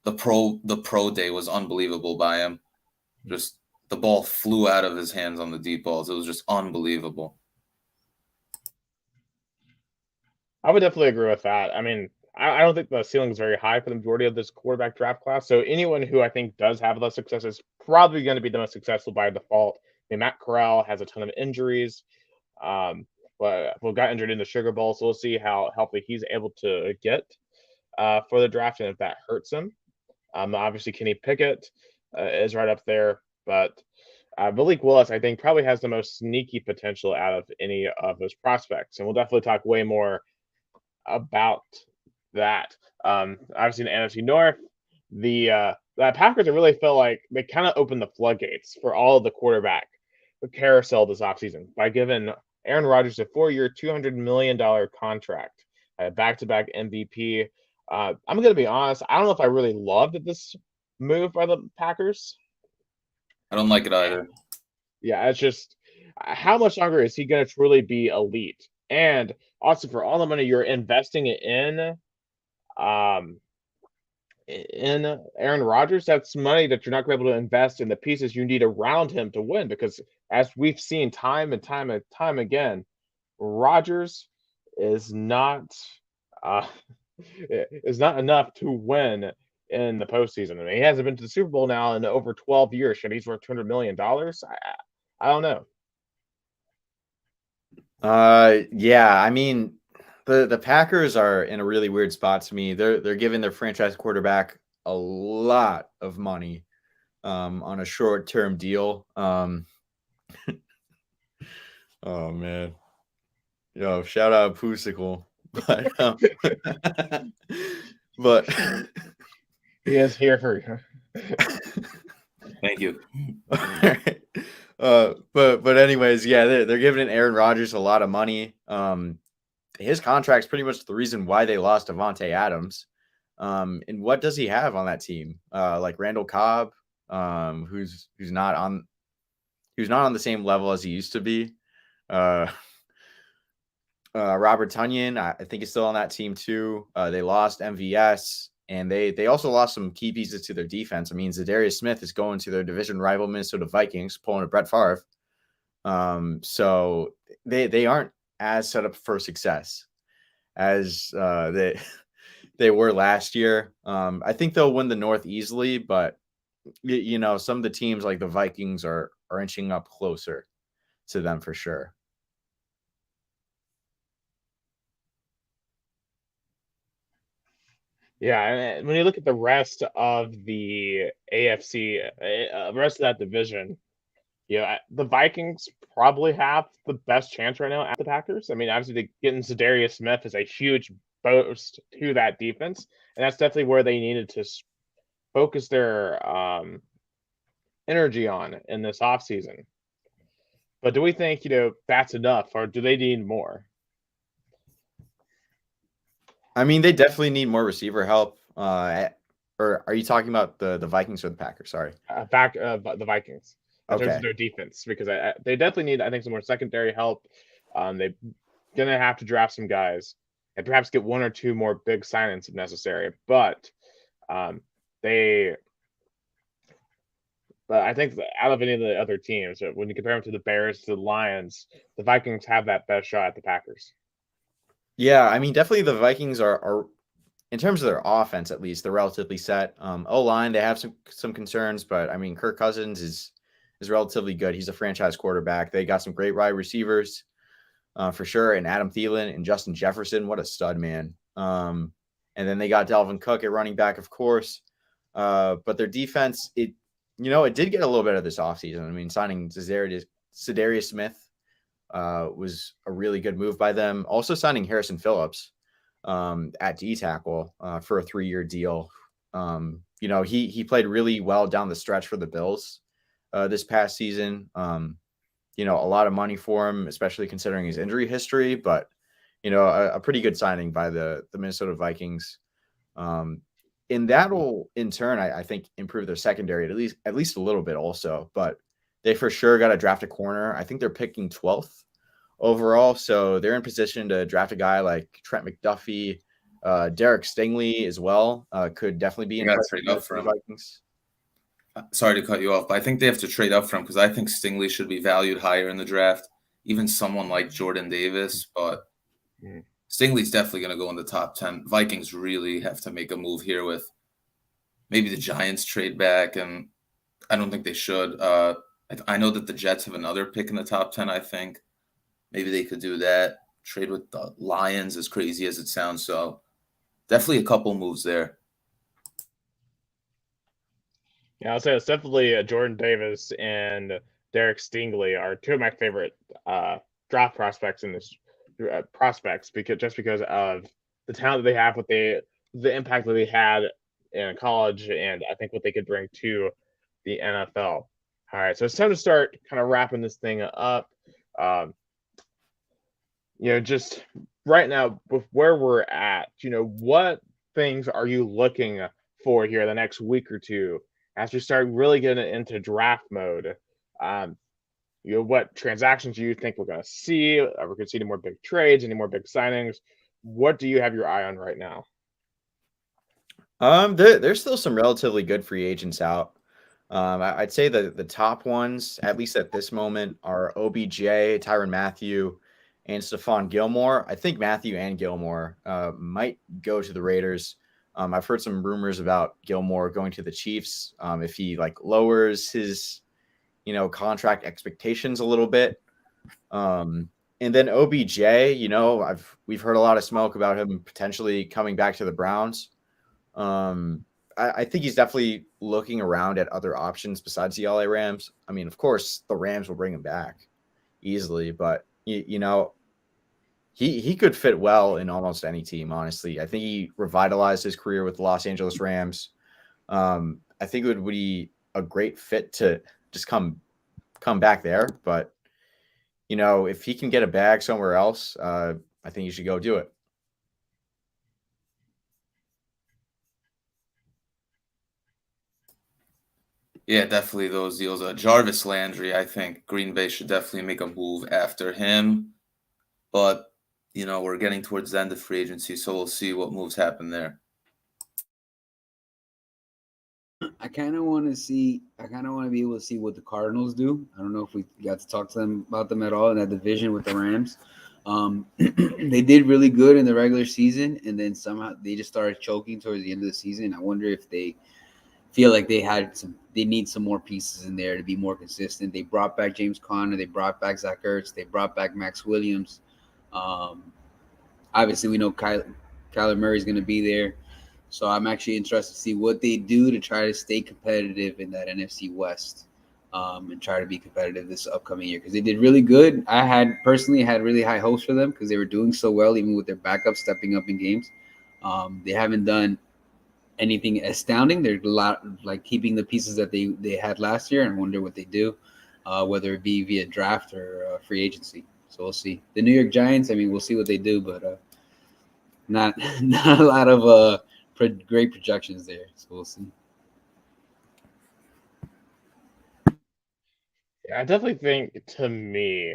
The pro day was unbelievable by him. Just the ball flew out of his hands on the deep balls. It was just unbelievable. I would definitely agree with that. I mean, I don't think the ceiling is very high for the majority of this quarterback draft class. So anyone who I think does have less success is probably going to be the most successful by default. I mean, Matt Corral has a ton of injuries. But got injured in the Sugar Bowl, so we'll see how healthy he's able to get for the draft and if that hurts him. Obviously, Kenny Pickett is right up there, but Malik Willis, I think, probably has the most sneaky potential out of any of those prospects. And we'll definitely talk way more about that. Obviously, in the NFC North, the Packers, I really feel like they kind of opened the floodgates for all of the quarterback carousel this offseason by giving Aaron Rodgers a 4-year, $200 million contract, back-to-back MVP. I'm going to be honest, I don't know if I really loved this move by the Packers. I don't like it either. Yeah, it's just, how much longer is he going to truly be elite? And also, for all the money you're investing in Aaron Rodgers, that's money that you're not going to be able to invest in the pieces you need around him to win. Because as we've seen time and time again, Rodgers is not enough to win in the postseason. I mean, he hasn't been to the Super Bowl now in over 12 years. Should he's worth $200 million? I don't know. Yeah, I mean, the Packers are in a really weird spot to me. They're giving their franchise quarterback a lot of money on a short-term deal. Oh man. Yo, shout out Poosicle. But he is here for you. Thank you. But anyways, yeah, they're giving Aaron Rodgers a lot of money. His contract's pretty much the reason why they lost Devontae Adams. And what does he have on that team? Like Randall Cobb, who's not on the same level as he used to be. Robert Tonyan, I think is still on that team too. They lost MVS, and they also lost some key pieces to their defense. I mean, Zadarius Smith is going to their division rival Minnesota Vikings, pulling a Brett Favre. So they aren't as set up for success as they were last year. I think they'll win the North easily, but some of the teams like the Vikings are inching up closer to them for sure. Yeah, and when you look at the rest of the AFC, rest of that division, the Vikings probably have the best chance right now at the Packers. I mean, obviously, getting Zadarius Smith is a huge boost to that defense, and that's definitely where they needed to focus their energy on in this offseason. But do we think, that's enough, or do they need more? I mean, they definitely need more receiver help. Or are you talking about the Vikings or the Packers? Sorry. The Vikings. In terms of Okay. their defense, because they definitely need, I think, some more secondary help. They're going to have to draft some guys and perhaps get 1 or 2 more big signings if necessary. But I think out of any of the other teams, when you compare them to the Bears, to the Lions, the Vikings have that best shot at the Packers. Yeah, I mean, definitely the Vikings are in terms of their offense, at least, they're relatively set. O-line, they have some concerns, but I mean, Kirk Cousins is relatively good. He's a franchise quarterback. They got some great wide receivers for sure, and Adam Thielen and Justin Jefferson. What a stud, man. And then they got Dalvin Cook at running back, of course. But their defense, it did get a little better this offseason. I mean, signing Zadarius Smith was a really good move by them. Also signing Harrison Phillips at D-tackle for a 3-year deal. He played really well down the stretch for the Bills this past season. a lot of money for him, especially considering his injury history, but a pretty good signing by the Minnesota Vikings. And that'll in turn, I think, improve their secondary at least a little bit also. But they for sure got to draft a corner. I think they're picking 12th overall, so they're in position to draft a guy like Trent McDuffie, Derek Stingley as well. Could definitely be in trade up for the him. Vikings. Sorry to cut you off, but I think they have to trade up for him because I think Stingley should be valued higher in the draft. Even someone like Jordan Davis, but Stingley's definitely going to go in the top 10. Vikings really have to make a move here with maybe the Giants trade back, and I don't think they should. I know that the Jets have another pick in the top 10, I think. Maybe they could do that. Trade with the Lions, as crazy as it sounds. So definitely a couple moves there. Yeah, I'll say it's definitely Jordan Davis and Derek Stingley are two of my favorite draft prospects in this because of the talent that they have, the impact that they had in college, and I think what they could bring to the NFL. All right, so it's time to start kind of wrapping this thing up. Just right now with where we're at, what things are you looking for here the next week or two as we start really getting into draft mode? What transactions do you think we're going to see? Are we going to see any more big trades, any more big signings? What do you have your eye on right now? There's still some relatively good free agents out. I'd say the top ones, at least at this moment, are OBJ, Tyrann Mathieu, and Stephon Gilmore. I think Mathieu and Gilmore might go to the Raiders. I've heard some rumors about Gilmore going to the Chiefs if he lowers his contract expectations a little bit. And then OBJ, we've heard a lot of smoke about him potentially coming back to the Browns. I think he's definitely looking around at other options besides the LA Rams. I mean, of course, the Rams will bring him back easily, but he could fit well in almost any team, honestly. I think he revitalized his career with the Los Angeles Rams. I think it would be a great fit to just come back there. But, if he can get a bag somewhere else, I think he should go do it. Yeah, definitely those deals. Jarvis Landry, I think Green Bay should definitely make a move after him. But, we're getting towards the end of free agency, so we'll see what moves happen there. I kind of want to be able to see what the Cardinals do. I don't know if we got to talk to them about them at all in that division with the Rams. They did really good in the regular season, and then somehow they just started choking towards the end of the season. I wonder if they feel like they need some more pieces in there to be more consistent. They brought back James Conner. They brought back Zach Ertz. They brought back Max Williams. Obviously, we know Kyler Murray's going to be there. So I'm actually interested to see what they do to try to stay competitive in that NFC West and try to be competitive this upcoming year because they did really good. I personally had really high hopes for them because they were doing so well even with their backup stepping up in games. They haven't done anything astounding. They're a lot keeping the pieces that they had last year and wonder what they do, whether it be via draft or free agency. So we'll see. The New York Giants, we'll see what they do, but not a lot of great projections there. So we'll see. Yeah, I definitely think to me,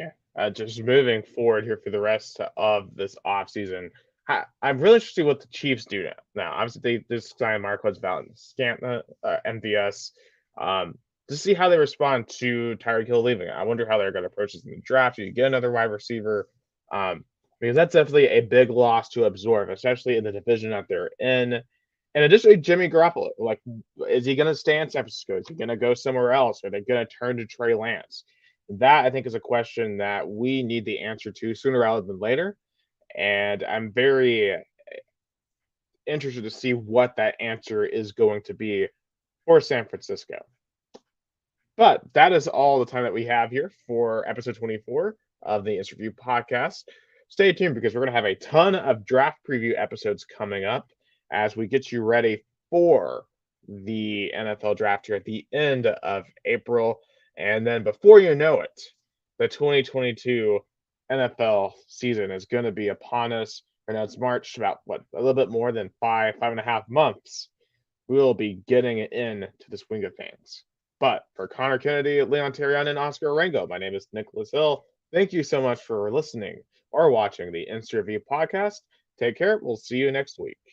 just moving forward here for the rest of this offseason, I'm really interested what the Chiefs do now. Obviously, they just signed Marquez Valdes-Scantling, MVS, to see how they respond to Tyreek Hill leaving. I wonder how they're going to approach this in the draft. Do you get another wide receiver? Because that's definitely a big loss to absorb, especially in the division that they're in. And additionally, Jimmy Garoppolo, is he going to stay in San Francisco? Is he going to go somewhere else? Are they going to turn to Trey Lance? That, I think, is a question that we need the answer to sooner rather than later. And I'm very interested to see what that answer is going to be for San Francisco. But that is all the time that we have here for episode 24 of the Interview Podcast. Stay tuned because we're going to have a ton of draft preview episodes coming up as we get you ready for the NFL draft here at the end of April. And then before you know it, the 2022 NFL season is going to be upon us. And it's March, about a little bit more than 5.5 months. We will be getting into the swing of things. But for Conor Kennedy, Leon Taryan, and Oscar Orengo, my name is Nicholas Hill. Thank you so much for listening or watching the Instant Review podcast. Take care. We'll see you next week.